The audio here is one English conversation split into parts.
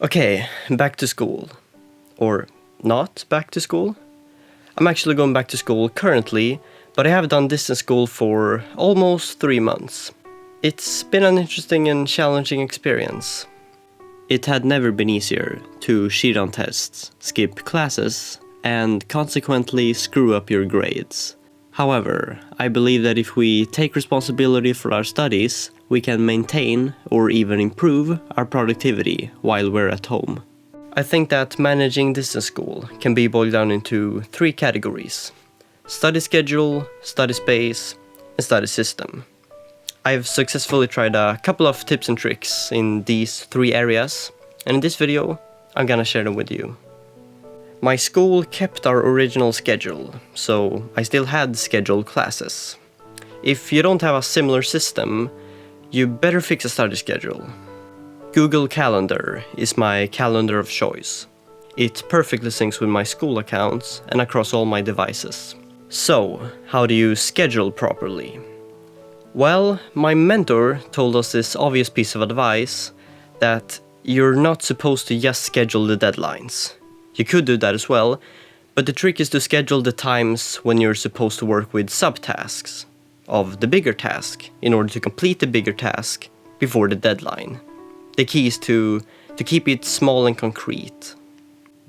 Okay, back to school. Or not back to school? I'm actually going back to school currently, but I have done distance school for almost 3 months. It's been an interesting and challenging experience. It had never been easier to cheat on tests, skip classes, and consequently screw up your grades. However, I believe that if we take responsibility for our studies, we can maintain or even improve our productivity while we're at home. I think that managing distance school can be boiled down into 3 categories: study schedule, study space, and study system. I've successfully tried a couple of tips and tricks in these 3 areas, and in this video, I'm gonna share them with you. My school kept our original schedule, so I still had scheduled classes. If you don't have a similar system, you better fix a study schedule. Google Calendar is my calendar of choice. It perfectly syncs with my school accounts and across all my devices. So, how do you schedule properly? Well, my mentor told us this obvious piece of advice that you're not supposed to just schedule the deadlines. You could do that as well, but the trick is to schedule the times when you're supposed to work with subtasks of the bigger task in order to complete the bigger task before the deadline. The key is to keep it small and concrete.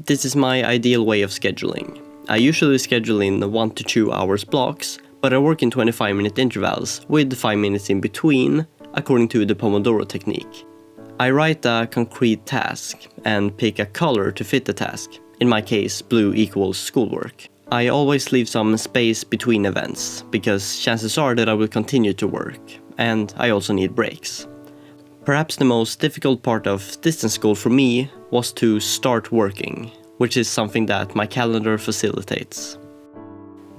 This is my ideal way of scheduling. I usually schedule in 1 to 2 hours blocks, but I work in 25-minute intervals with 5 minutes in between, according to the Pomodoro technique. I write a concrete task and pick a color to fit the task. In my case, blue equals schoolwork. I always leave some space between events, because chances are that I will continue to work, and I also need breaks. Perhaps the most difficult part of distance school for me was to start working, which is something that my calendar facilitates.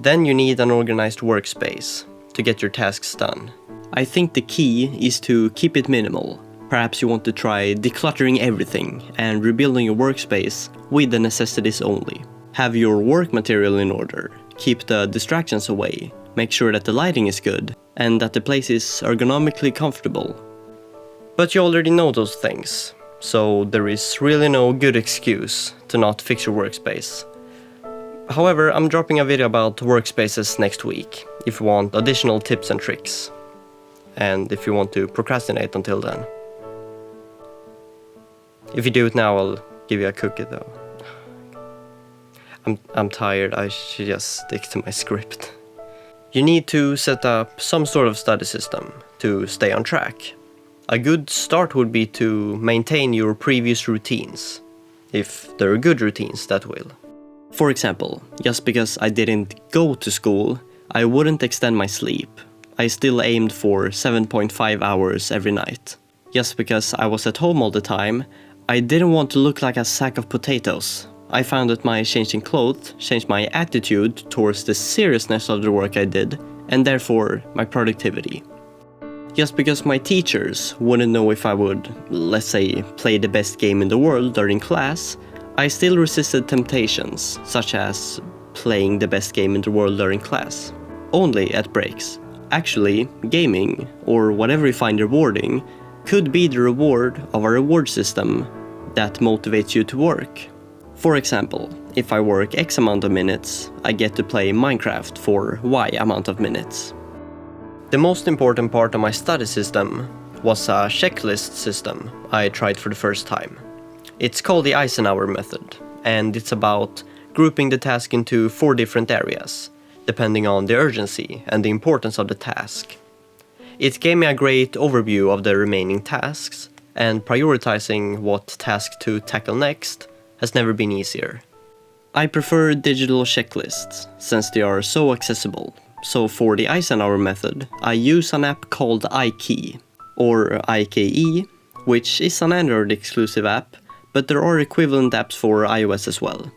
Then you need an organized workspace to get your tasks done. I think the key is to keep it minimal. Perhaps you want to try decluttering everything and rebuilding your workspace with the necessities only. Have your work material in order, keep the distractions away, make sure that the lighting is good, and that the place is ergonomically comfortable. But you already know those things, so there is really no good excuse to not fix your workspace. However, I'm dropping a video about workspaces next week, if you want additional tips and tricks. And if you want to procrastinate until then. If you do it now, I'll give you a cookie though. I'm tired, I should just stick to my script. You need to set up some sort of study system to stay on track. A good start would be to maintain your previous routines, if there are good routines, that will. For example, just because I didn't go to school, I wouldn't extend my sleep. I still aimed for 7.5 hours every night. Just because I was at home all the time, I didn't want to look like a sack of potatoes. I found that my changing clothes changed my attitude towards the seriousness of the work I did, and therefore my productivity. Just because my teachers wouldn't know if I would, let's say, play the best game in the world during class, I still resisted temptations, such as playing the best game in the world during class. Only at breaks. Actually, gaming, or whatever you find rewarding, could be the reward of a reward system that motivates you to work. For example, if I work X amount of minutes, I get to play Minecraft for Y amount of minutes. The most important part of my study system was a checklist system I tried for the first time. It's called the Eisenhower method, and it's about grouping the task into 4 different areas, depending on the urgency and the importance of the task. It gave me a great overview of the remaining tasks, and prioritizing what task to tackle next has never been easier. I prefer digital checklists, since they are so accessible. So for the Eisenhower method, I use an app called iKey, or IKE, which is an Android exclusive app, but there are equivalent apps for iOS as well.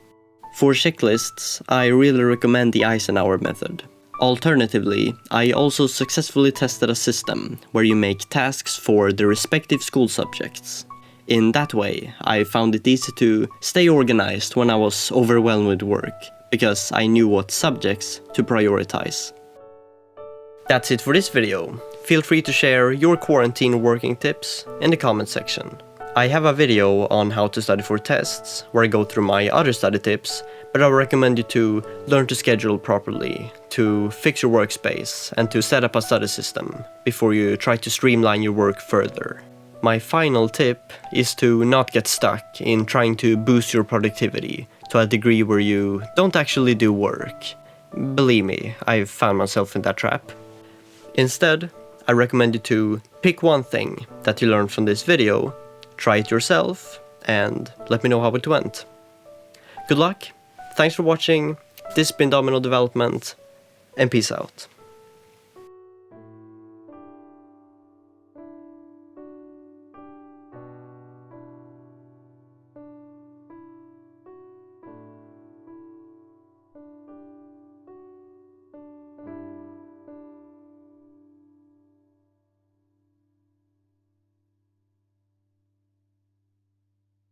For checklists, I really recommend the Eisenhower method. Alternatively, I also successfully tested a system where you make tasks for the respective school subjects. In that way, I found it easy to stay organized when I was overwhelmed with work, because I knew what subjects to prioritize. That's it for this video. Feel free to share your quarantine working tips in the comment section. I have a video on how to study for tests, where I go through my other study tips, but I recommend you to learn to schedule properly, to fix your workspace, and to set up a study system before you try to streamline your work further. My final tip is to not get stuck in trying to boost your productivity to a degree where you don't actually do work. Believe me, I've found myself in that trap. Instead, I recommend you to pick one thing that you learned from this video, try it yourself, and let me know how it went. Good luck, thanks for watching, this has been Domino Development, and peace out.